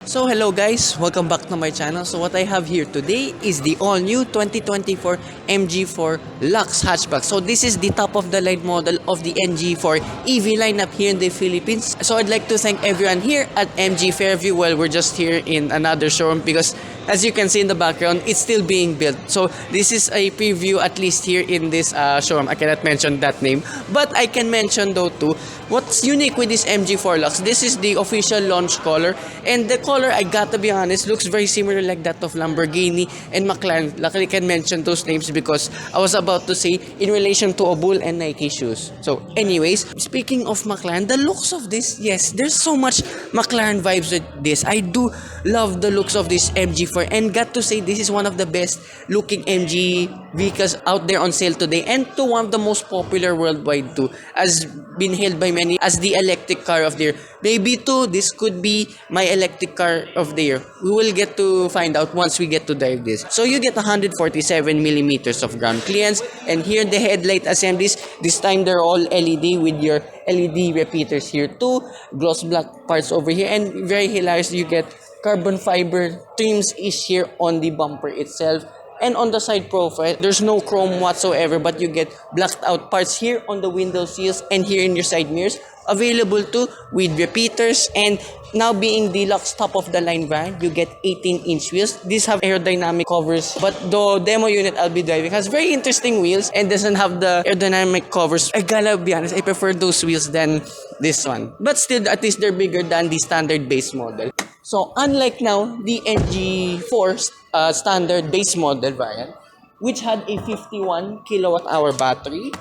So hello guys, welcome back to my channel. So what I have here today is the all-new 2024 MG4 Lux Hatchback. So this is the top of the line model of the MG4 EV lineup here in the Philippines. So I'd like to thank everyone here at MG Fairview. Well, we're just here in another showroom because as you can see in the background, it's still being built. So this is a preview at least here in this showroom. I cannot mention that name, but I can mention though too, what's unique with this MG4 Lux. This is the official launch color, and the color, I gotta be honest, looks very similar like that of Lamborghini and McLaren. Luckily, I can mention those names because I was about to say in relation to a Bull and Nike shoes. So anyways, speaking of McLaren, the looks of this, yes, there's so much McLaren vibes with this. I do love the looks of this MG4, and got to say this is one of the best looking MG vehicles out there on sale today, and to one of the most popular worldwide too, as been hailed by many as the electric car of the year. Maybe too, this could be my electric car of the year. We will get to find out once we get to drive this. So you get 147 millimeters of ground clearance, and here the headlight assemblies, this time they're all LED with your LED repeaters here too, gloss black parts over here, and very hilarious, you get carbon fiber trims is here on the bumper itself. And on the side profile, there's no chrome whatsoever, but you get blacked out parts here on the window sills and here in your side mirrors. Available too with repeaters, and now being the Lux top of the line variant, you get 18-inch wheels. These have aerodynamic covers, but the demo unit I'll be driving has very interesting wheels and doesn't have the aerodynamic covers. I gotta be honest, I prefer those wheels than this one. But still, at least they're bigger than the standard base model. So unlike now, the MG4 standard base model variant, which had a 51 kilowatt hour battery,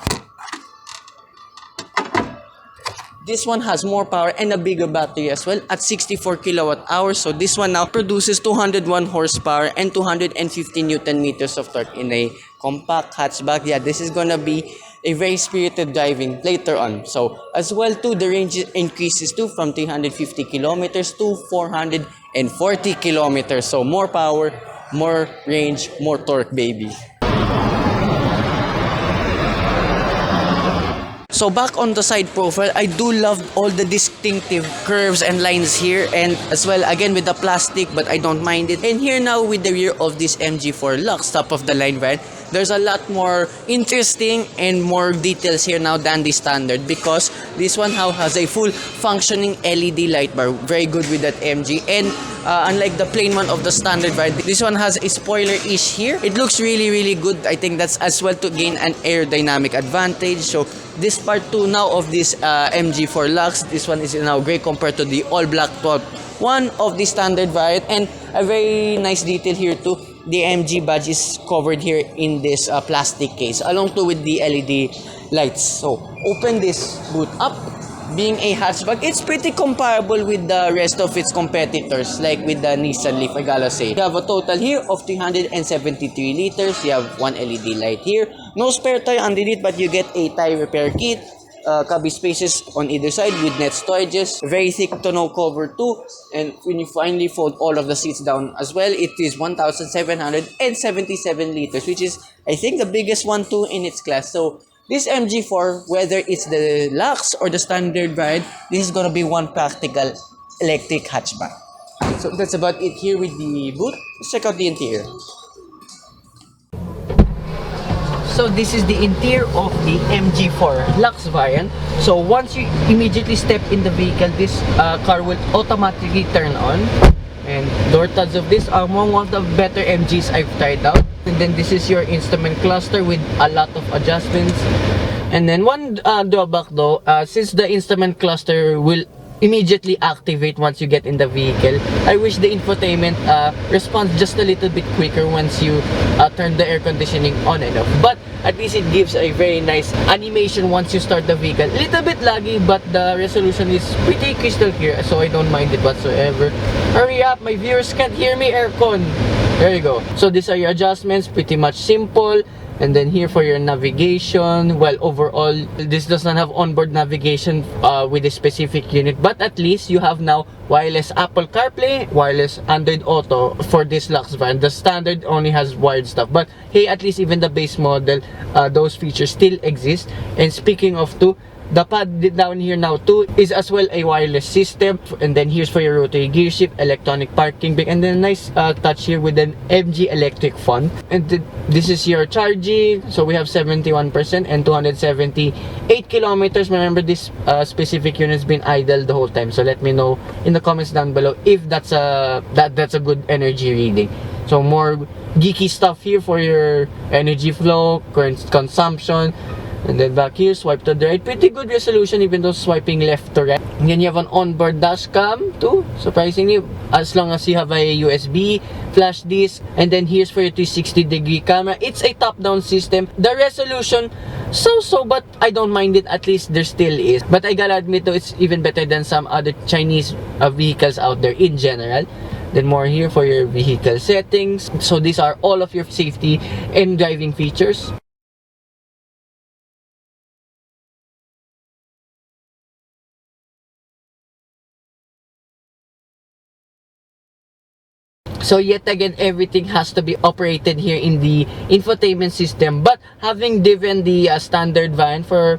this one has more power and a bigger battery as well at 64 kilowatt hours. So this one now produces 201 horsepower and 250 newton meters of torque in a compact hatchback. Yeah, this is gonna be a very spirited driving later on. So as well too, the range increases too from 350 kilometers to 440 kilometers. So more power, more range, more torque, baby. So back on the side profile, I do love all the distinctive curves and lines here, and as well again with the plastic, but I don't mind it. And here now with the rear of this MG4 Lux top of the line variant, there's a lot more interesting and more details here now than the standard, because this one now has a full functioning LED light bar, very good with that MG. And unlike the plain one of the standard variant, this one has a spoiler-ish here. It looks really good. I think that's as well to gain an aerodynamic advantage. So this part 2 now of this MG4 Lux, this one is now gray compared to the all black top one of the standard variant. And a very nice detail here too, the MG badge is covered here in this plastic case, along to with the LED lights. So open this boot up. Being a hatchback, it's pretty comparable with the rest of its competitors, like with the Nissan Leaf, I gotta say. You have a total here of 373 liters. You have one LED light here. No spare tire underneath, but you get a tire repair kit. Cubby spaces on either side with net storages. Very thick tonneau cover too. And when you finally fold all of the seats down as well, it is 1,777 liters, which is, I think, the biggest one too in its class. So this MG4, whether it's the Lux or the standard variant, this is gonna be one practical electric hatchback. So that's about it here with the boot. Let's check out the interior. So this is the interior of the MG4 Lux variant. So once you immediately step in the vehicle, this car will automatically turn on. And door tabs of this are among one of the better MGs I've tried out. And then this is your instrument cluster with a lot of adjustments. And then one drawback though, since the instrument cluster will immediately activate once you get in the vehicle, I wish the infotainment responds just a little bit quicker once you turn the air conditioning on and off. But at least it gives a very nice animation once you start the vehicle. A little bit laggy, but the resolution is pretty crystal clear, so I don't mind it whatsoever. Hurry up, my viewers can't hear me, aircon. There you go. So these are your adjustments, pretty much simple. And then here for your navigation, well, overall, this does not have onboard navigation with a specific unit, but at least you have now wireless Apple CarPlay, wireless Android Auto for this Lux variant. The standard only has wired stuff, but hey, at least even the base model, those features still exist. And speaking of two, The pad down here now too is as well a wireless system, and then here's for your rotary gear shift, electronic parking brake, and then a nice touch here with an MG electric font. And this is your charging, so we have 71% and 278 kilometers. Remember, this specific unit has been idle the whole time, so let me know in the comments down below if that's a good energy reading. So more geeky stuff here for your energy flow, current consumption. And then back here, swipe to the right. Pretty good resolution even though swiping left to right. And then you have an onboard dash cam too, surprisingly, as long as you have a USB, flash disk. And then here's for your 360-degree camera. It's a top-down system. The resolution, so, but I don't mind it. At least there still is. But I gotta admit though, it's even better than some other Chinese vehicles out there in general. Then more here for your vehicle settings. So these are all of your safety and driving features. So yet again, everything has to be operated here in the infotainment system. But having driven the standard van for,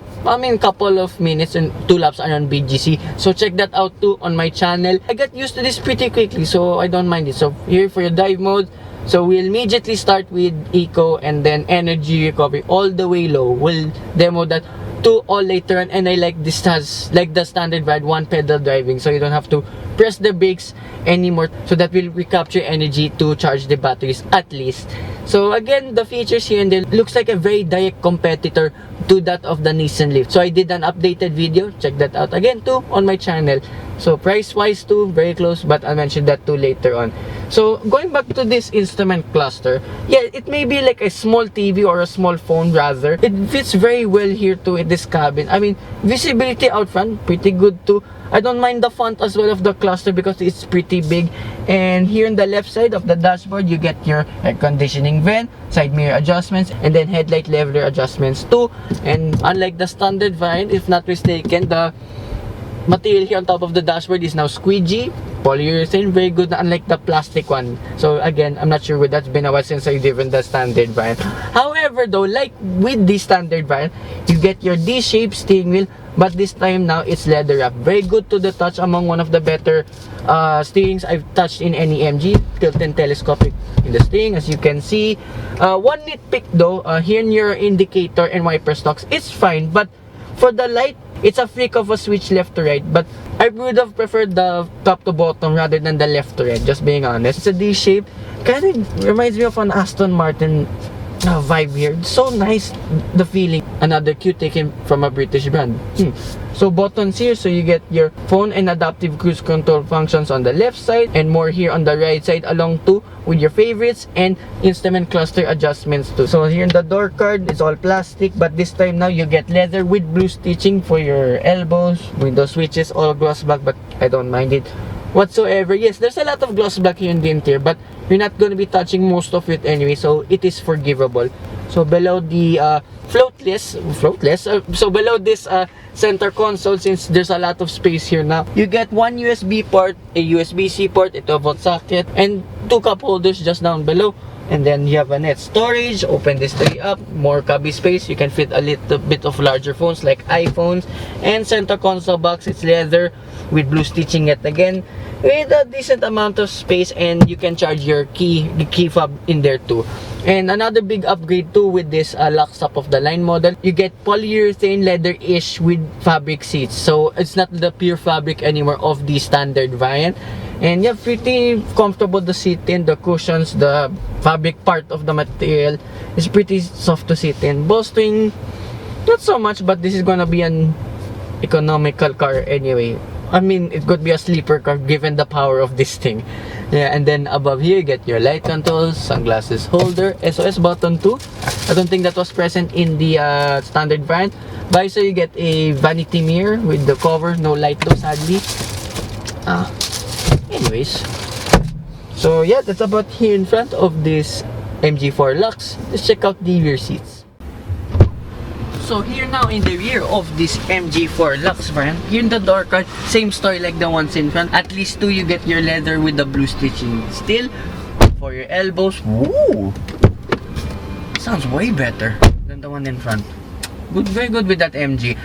couple of minutes and 2 laps around BGC. So check that out too on my channel. I got used to this pretty quickly, so I don't mind it. So here for your drive mode. So we'll immediately start with eco and then energy recovery all the way low. We'll demo that to all later on, and I like this has like the standard van, one pedal driving, so you don't have to press the brakes anymore, so that will recapture energy to charge the batteries at least. So again, the features here and there looks like a very direct competitor to that of the Nissan Leaf. So I did an updated video, check that out again too on my channel. So price wise too, very close, but I'll mention that too later on. So going back to this instrument cluster, yeah, it may be like a small TV or a small phone rather. It fits very well here too in this cabin. Visibility out front, pretty good too. I don't mind the font as well of the cluster because it's pretty big. And here on the left side of the dashboard, you get your air conditioning vent, side mirror adjustments, and then headlight leveler adjustments too. And unlike the standard variant, if not mistaken, the material here on top of the dashboard is now squeegee, polyurethane, very good, unlike the plastic one. So again, I'm not sure whether that's been a while since I've driven the standard variant. However though, like with the standard variant, you get your D-shaped steering wheel, but this time now it's leather wrap. Very good to the touch, among one of the better steerings I've touched in any MG. Tilt and telescopic in the steering, as you can see. One nitpick though, here in your indicator and wiper stocks, it's fine, but for the light, it's a flick of a switch left to right, but I would have preferred the top to bottom rather than the left to right, just being honest. It's a D shape, kind of reminds me of an Aston Martin vibe here. It's so nice, the feeling. Another cue taken from a British brand. So buttons here, so you get your phone and adaptive cruise control functions on the left side, and more here on the right side, along too with your favorites and instrument cluster adjustments too. So here in the door card, it's all plastic, but this time now you get leather with blue stitching for your elbows. Window switches, all gloss black, but I don't mind it whatsoever. Yes, there's a lot of gloss black here in the interior, but you're not going to be touching most of it anyway, so it is forgivable. So below the so below this center console, since there's a lot of space here now, you get one USB port, a USB-C port, a 12-volt socket, and 2 cup holders just down below. And then you have a net storage. Open this tray up, more cubby space. You can fit a little bit of larger phones like iPhones. And center console box, it's leather with blue stitching yet again, with a decent amount of space, and you can charge your key fob in there too. And another big upgrade too with this Lux top of the line model, you get polyurethane leather-ish with fabric seats. So it's not the pure fabric anymore of the standard variant. And yeah, pretty comfortable to sit in. The cushions, the fabric part of the material is pretty soft to sit in. Bolstering, not so much, but this is gonna be an economical car anyway. It could be a sleeper car given the power of this thing. Yeah, and then above here you get your light controls, sunglasses holder, SOS button too. I don't think that was present in the standard variant. Visor, you get a vanity mirror with the cover, no light though sadly. Anyways, so yeah, that's about here in front of this MG4 Lux. Let's check out the rear seats. So here now in the rear of this MG4 Lux variant, here in the door card, same story like the ones in front. At least too, you get your leather with the blue stitching still. For your elbows, woo! Sounds way better than the one in front. Good, very good with that MG.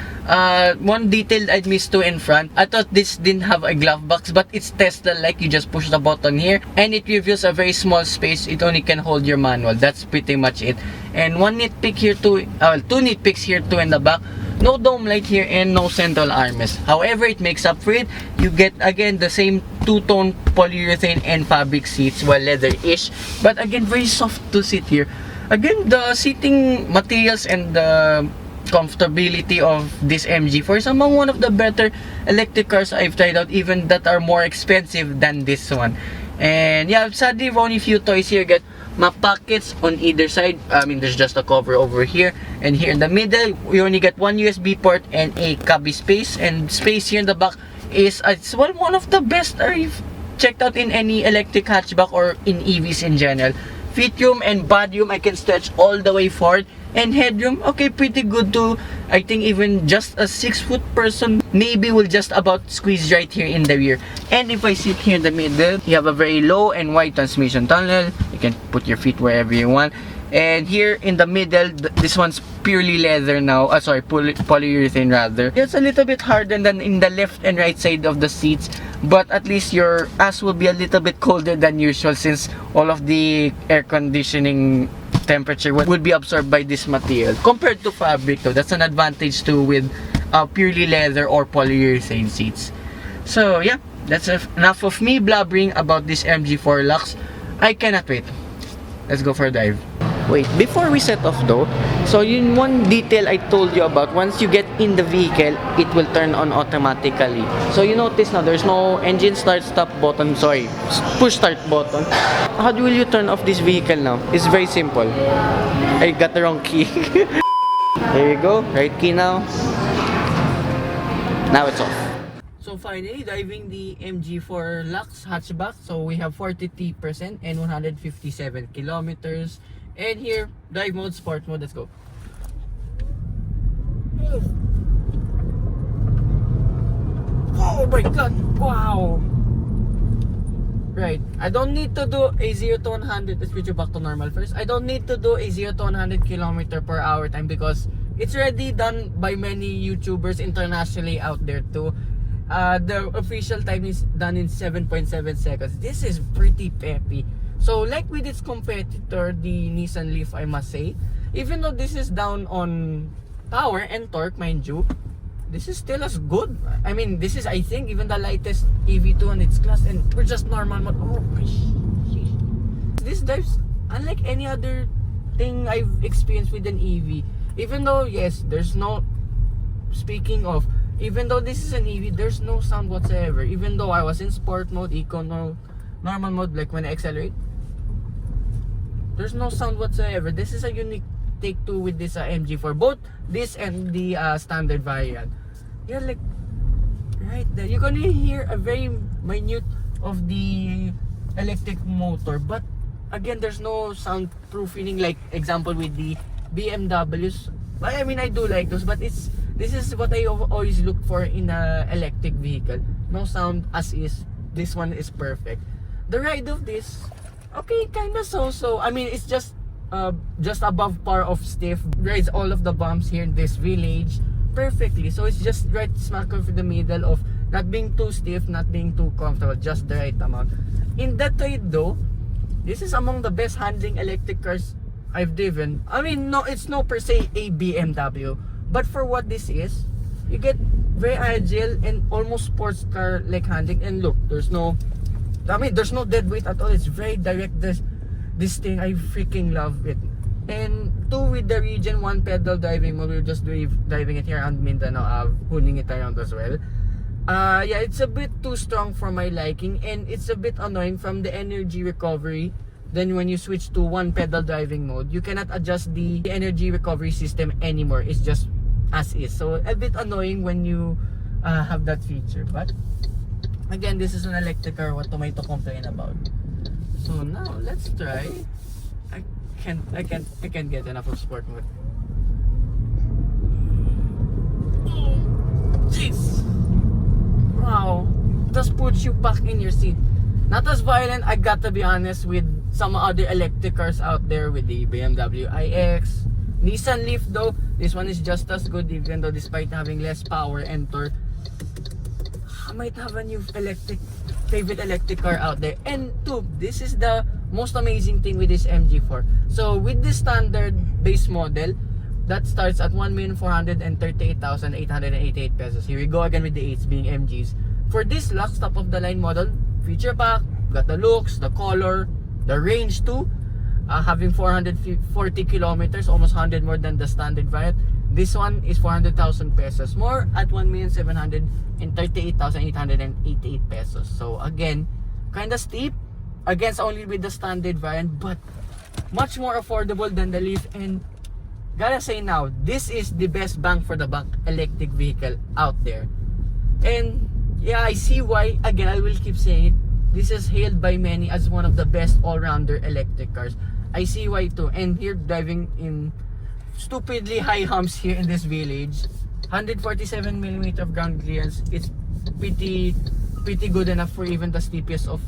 One detail I missed too in front. I thought this didn't have a glove box, but it's Tesla-like. You just push the button here, and it reveals a very small space. It only can hold your manual. That's pretty much it. And one nitpick here too, two nitpicks here too in the back. No dome light here and no central armrest. However, it makes up for it. You get again the same two-tone polyurethane and fabric seats, well, leather-ish, but again very soft to sit here. Again, the seating materials and the comfortability of this MG4 is among one of the better electric cars I've tried out, even that are more expensive than this one. And yeah, sadly, only few toys here. Get my pockets on either side. I mean, there's just a cover over here, and here in the middle we only get one USB port and a cubby space. And space here in the back is it's one of the best I've checked out in any electric hatchback or in EVs in general. Featroom and bodyroom, I can stretch all the way forward, and headroom, okay, pretty good too. I think even just a 6-foot person maybe will just about squeeze right here in the rear. And if I sit here in the middle, you have a very low and wide transmission tunnel. You can put your feet wherever you want. And here in the middle, this one's purely leather now. Sorry, polyurethane rather. It's a little bit harder than in the left and right side of the seats, but at least your ass will be a little bit colder than usual, since all of the air conditioning temperature would be absorbed by this material compared to fabric though. That's an advantage too with purely leather or polyurethane seats. So yeah, that's enough of me blabbering about this MG4 Lux. I cannot wait. Let's go for a drive. Wait, before we set off though, so yun one detail I told you about, once you get in the vehicle, it will turn on automatically. So you notice now, there's no engine start stop button, sorry, push start button. How will you turn off this vehicle now? It's very simple. I got the wrong key. There you go, right key now. Now it's off. So finally, driving the MG4 Lux Hatchback. So we have 43% and 157 kilometers. And here, drive mode, sport mode, let's go. Oh my god, wow! Right, I don't need to do a 0 to 100, let's switch you back to normal first. I don't need to do a 0 to 100 kilometer per hour time because it's already done by many YouTubers internationally out there too. The official time is done in 7.7 seconds. This is pretty peppy. So like with its competitor, the Nissan Leaf, I must say, even though this is down on power and torque, mind you, this is still as good. I mean, this is, I think, even the lightest EV2 in its class, and we're just normal mode. Oh my shit. This drives unlike any other thing I've experienced with an EV. Even though, yes, there's no, speaking of, even though this is an EV, there's no sound whatsoever. Even though I was in sport mode, eco mode, normal mode, like when I accelerate, there's no sound whatsoever. This is a unique take two with this MG4, both this and the standard variant. Yeah, like right there, you can hear a very minute of the electric motor, but again, there's no soundproofing like example with the BMWs. I mean, I do like those, but this is what I always look for in a electric vehicle. No sound as is. This one is perfect. The ride of this, okay, kinda so. I mean, it's just above par of stiff. Rides all of the bumps here in this village perfectly. So it's just right smack in the middle of not being too stiff, not being too comfortable, just the right amount. In that ride though, this is among the best handling electric cars I've driven. I mean, no, it's no per se a BMW, but for what this is, you get very agile and almost sports car like handling. And look, there's no dead weight at all. It's very direct. This thing, I freaking love it. And two, with the region 1 pedal driving mode, we're just driving it here around Mindanao, holding it around as well. Yeah, it's a bit too strong for my liking, and it's a bit annoying from the energy recovery. Then when you switch to 1 pedal driving mode, you cannot adjust the energy recovery system anymore. It's just as is. So a bit annoying when you have that feature. But again, this is an electric car. What am I to complain about? So now let's try. I can't get enough of sport mode. Jeez. Wow. Just puts you back in your seat. Not as violent, I got to be honest, with some other electric cars out there, with the BMW iX, Nissan Leaf though. This one is just as good, even though despite having less power and torque. I might have a new favorite electric car out there. And two, this is the most amazing thing with this MG4. So with this standard base model, that starts at 1,438,888 pesos. Here we go again with the 8s being MGs. For this Lux top of the line model, feature pack, got the looks, the color, the range too. Having 440 kilometers, almost 100 more than the standard variant. This one is 400,000 pesos more at 1,738,888 pesos. So again, kind of steep against only with the standard variant, but much more affordable than the Leaf. And gotta say now, this is the best bang for the buck electric vehicle out there. And yeah, I see why. Again, I will keep saying it. This is hailed by many as one of the best all-rounder electric cars. I see why too. And here, driving in stupidly high humps here in this village, 147mm of ground clearance. It's pretty good enough for even the steepest of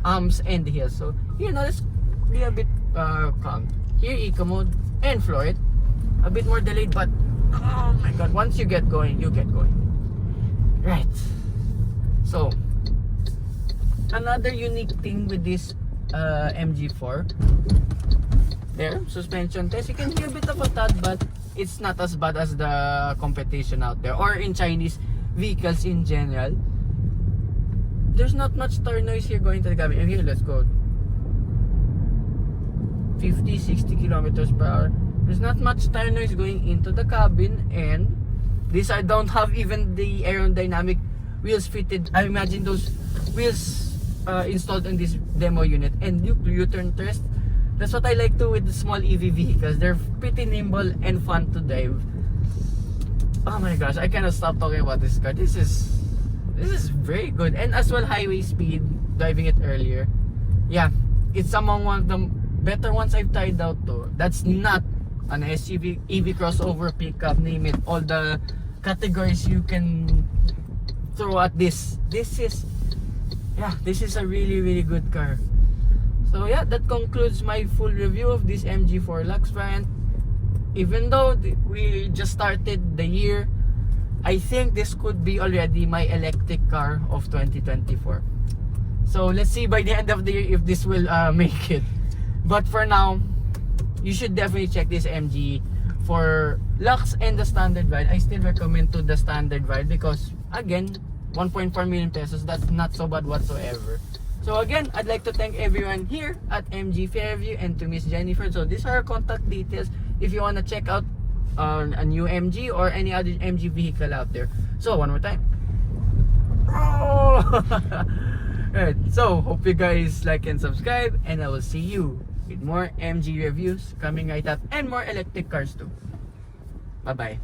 humps and hills. So here now, let's be a bit calm. Here, eco mode and floor it. A bit more delayed, but oh my god, once you get going, you get going. Right. So another unique thing with this MG4, there, suspension test, you can hear a bit of a thud, but it's not as bad as the competition out there or in Chinese vehicles in general. There's not much tire noise here going to the cabin. And here, let's go 50-60 kilometers per hour. There's not much tire noise going into the cabin, and this I don't have even the aerodynamic wheels fitted. I imagine those wheels installed in this demo unit. And U-turn test, that's what I like to with the small EV vehicles. They're pretty nimble and fun to drive. Oh my gosh, I cannot stop talking about this car. This is very good. And as well, highway speed, driving it earlier. Yeah, it's among one of the better ones I've tried out to. That's not an SUV, EV crossover, pickup, name it. All the categories you can throw at this. This is a really good car. So yeah, that concludes my full review of this MG4 Lux variant. Even though we just started the year, I think this could be already my electric car of 2024. So let's see by the end of the year if this will make it. But for now, you should definitely check this MG4 Lux and the standard variant. I still recommend to the standard variant because again, 1.4 million pesos, that's not so bad whatsoever. So again, I'd like to thank everyone here at MG Fairview and to Miss Jennifer. So these are our contact details if you want to check out a new MG or any other MG vehicle out there. So one more time. Oh! Alright, so hope you guys like and subscribe, and I will see you with more MG reviews coming right up and more electric cars too. Bye bye.